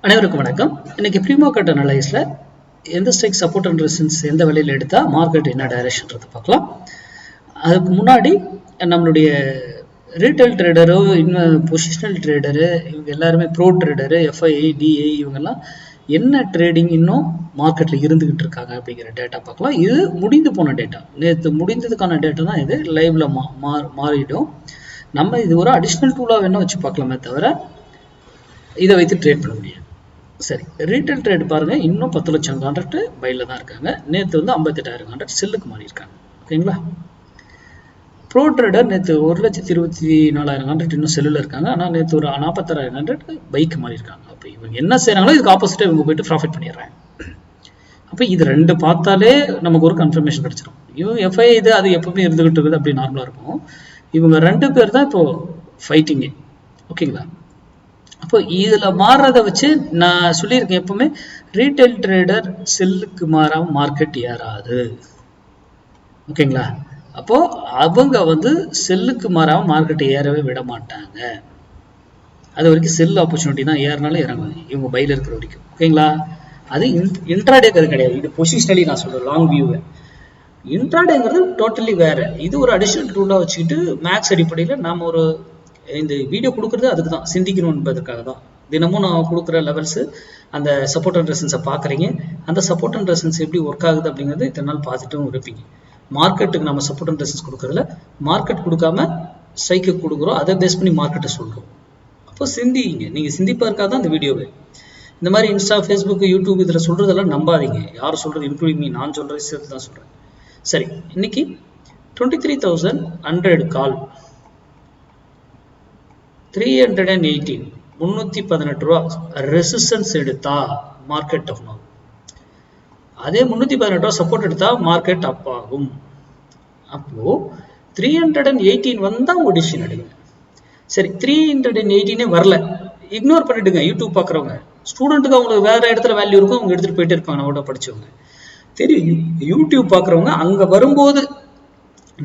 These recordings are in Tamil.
அனைவருக்கும் வணக்கம். இன்னைக்கு ப்ரீ மார்க்கெட் அனலைஸ்ல எந்த ஸ்ட்ரைக் சப்போர்ட் அண்ட் ரெசிஸ்டன்ஸ் எந்த விலையில் எடுத்தா மார்க்கெட் என்ன டைரக்ஷன்றது பார்க்கலாம். அதுக்கு முன்னாடி நம்மளுடைய ரீட்டைல் ட்ரேடரோ இன்னும் பொசிஷனல் ட்ரேடரு இவங்க எல்லாருமே ப்ரோ ட்ரேடரு எஃப்ஐஐ டிஐ இவங்கெல்லாம் என்ன ட்ரேடிங் இன்னும் மார்க்கெட்டில் இருந்துகிட்டு இருக்காங்க அப்படிங்கிற டேட்டா பார்க்கலாம். இது முடிந்து போன டேட்டா, நேற்று முடிந்ததுக்கான டேட்டா தான் இது. லைவ்ல மாறிடும். நம்ம இது ஒரு அடிஷ்னல் டூலாக வேணா வச்சு பார்க்கலாமே தவிர இதை வைத்து ட்ரேட் பண்ண முடியாது. சரி, ரீட்டைல் ட்ரேட் பாருங்க, இன்னும் 10 லட்சம் கான்ட்ராக்ட் பைல தான் இருக்காங்க. நேற்று 58,000 கான்ட்ராக்ட் செல்லுக்கு மாறி இருக்காங்க. ஓகேங்களா? ப்ரோ ட்ரேடர் நேற்று 1,24,000 கான்ட்ராக்ட் இன்னும் செல்லில் இருக்காங்க. ஆனால் நேற்று ஒரு 46,000 கான்ட்ராக்ட் பைக் மாறி இருக்காங்க. அப்போ இவங்க என்ன செய்யறாங்களோ இதுக்கு ஆப்போசிட்டா இவங்க போயிட்டு ப்ராஃபிட் பண்ணிடுறாங்க. அப்போ இது ரெண்டு பார்த்தாலே நமக்கு ஒரு கன்ஃபர்மேஷன் கிடைச்சிடும். இவங்க எஃப்ஐ இது அது எப்பவுமே இருந்துகிட்டு இருக்குது, அப்படி நார்மலா இருக்கும். இவங்க ரெண்டு பேர் தான் இப்போ ஃபைட்டிங்கு. ஓகேங்களா? அப்போ இதுல மாறுறத வச்சு நான் சொல்லியிருக்கேன், எப்பவுமே ரீட்டைல் ட்ரேடர் செல்லுக்கு மாறாம மார்க்கெட் ஏறாது. ஓகேங்களா? அப்போ அவங்க செல்லுக்கு மாறாம மார்க்கெட் ஏறவே விட மாட்டாங்க. அது வரைக்கும் செல் ஆப்பர்ச்சுனிட்டி தான், ஏறினாலும் இறங்கும் இவங்க பைல இருக்கிற வரைக்கும். ஓகேங்களா? அது இன்ட்ராடேக்கு அது கிடையாது. இது பொசிஷனலி நான் சொல்றேன், லாங் வியூவை. இன்ட்ராடேங்கிறது டோட்டலி வேற. இது ஒரு அடிஷனல் டூலா வச்சுக்கிட்டு மேக்ஸ் அடிப்படையில் நாம ஒரு இந்த வீடியோ கொடுக்குறது அதுக்கு தான், சிந்திக்கணும் என்பதற்காக தான். தினமும் நான் கொடுக்குற லெவல்ஸ் அந்த சப்போர்ட் அண்ட் ரெசிஸ்டன்ஸை பார்க்குறீங்க. அந்த சப்போர்ட் அண்ட் ரெசிஸ்டன்ஸ் எப்படி ஒர்க் ஆகுது அப்படிங்கிறது இத்தனை நாள் பார்த்துட்டும் இருப்பீங்க. மார்க்கெட்டுக்கு நம்ம சப்போர்ட் அண்ட் ரெசிஸ்டன்ஸ் கொடுக்குறதுல மார்க்கெட் கொடுக்காம ஸ்ட்ரைக்கு கொடுக்குறோம், அதை பேஸ் பண்ணி மார்க்கெட்டை சொல்கிறோம். அப்போ சிந்திங்க, நீங்கள் சிந்திப்பதற்காக தான் இந்த வீடியோவே. இந்த மாதிரி இன்ஸ்டா, ஃபேஸ்புக், யூடியூப் இதில் சொல்கிறதெல்லாம் நம்பாதீங்க. யாரும் சொல்கிறது இன்க்ளூடிங் மீ, நான் சொல்கிறது சேர்த்து தான் சொல்கிறேன். சரி, இன்னைக்கு 23,100 கால் 318 318 ரூபா ரெசிஸ்டன்ஸ் எடுத்தா மார்க்கெட் டவுன் ஆகும். அதே 318 ரூபா சப்போர்ட் எடுத்தா மார்க்கெட் அப் ஆகும். அப்போ 318 வந்தா ஒரு டிசிஷன் எடுங்க. சரி, 318 வரல, இக்னோர் பண்ணிடுங்க. யூடியூப் பாக்குறவங்க, ஸ்டூடெண்ட்டுக்கு அவங்களுக்கு வேற இடத்துல வேல்யூ இருக்கும், அவங்க எடுத்துட்டு போயிட்டே இருப்பாங்க. நம்ம படிச்சவங்க தெரியும். யூடியூப் பாக்குறவங்க அங்க வரும்போது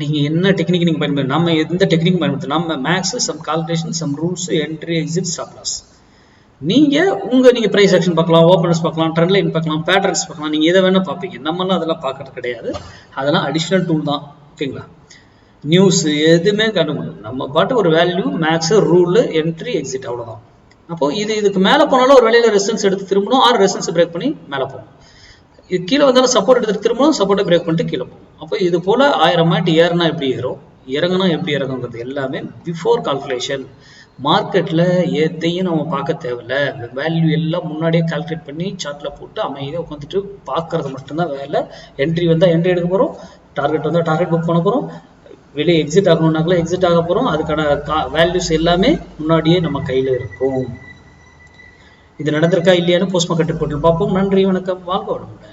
நீங்க என்ன டெக்னிக் நீங்க பயன்படுத்த, நம்ம எந்த டெக்னிக் பயன்படுத்த, நம்ம maths, some calculation, some rules, entry, exit, stop loss. நீங்க பிரைஸ் ஆக்ஷன் பார்க்கலாம், ஓப்பனர்ஸ் பார்க்கலாம், ட்ரெண்ட் லைன் பார்க்கலாம், பேட்டர்ன்ஸ் பார்க்கலாம். நீங்க எதை வேணா பார்ப்பீங்க. நம்மளாம் அதெல்லாம் பார்க்கறது கிடையாது. அதெல்லாம் அடிஷனல் டூல் தான். ஓகேங்களா? நியூஸ் எதுவுமே கண்டுபிடிக்கும். நம்ம பாட்டு ஒரு value, maths, rule, entry, exit, அவ்வளவுதான். அப்போ இதுக்கு மேல போனாலும் ஒரு வேலையில ரெசிஸ்டன்ஸ் எடுத்து திரும்பணும், ஆறு ரெசிஸ்டன்ஸ் பிரேக் பண்ணி மேல போகணும். இது கீழே வந்தாலும் சப்போர்ட் எடுத்துட்டு திரும்பவும் சப்போர்ட்டை பிரேக் பண்ணிட்டு கீழே போகும். அப்போ இது போல 1000 மாட்டி ஏறினா எப்படி ஏறும், இறங்கினா எப்படி இறங்குங்கிறது எல்லாமே பிஃபோர் கால்குலேஷன். மார்க்கெட்ல எதையும் நம்ம பார்க்க தேவையில்ல. வேல்யூ எல்லாம் முன்னாடியே கால்குலேட் பண்ணி சார்ட்ல போட்டு அமைதியாக உட்காந்துட்டு பார்க்கறது மட்டும்தான் வேலை. என்ட்ரி வந்தா என்ட்ரி எடுக்க போறோம், டார்கெட் வந்தா டார்கெட் புக் பண்ண போறோம், வெளியே எக்ஸிட் ஆகணும்னாக்கல எக்ஸிட் ஆக போறோம். அதுக்கான வேல்யூஸ் எல்லாமே முன்னாடியே நம்ம கையில இருக்கும். இது நடந்திருக்கா இல்லையான்னு போஸ்ட் மார்க்கெட் ரிப்போர்ட்டில் பார்ப்போம். நன்றி, வணக்கம், வாழ்க வளமுடன்.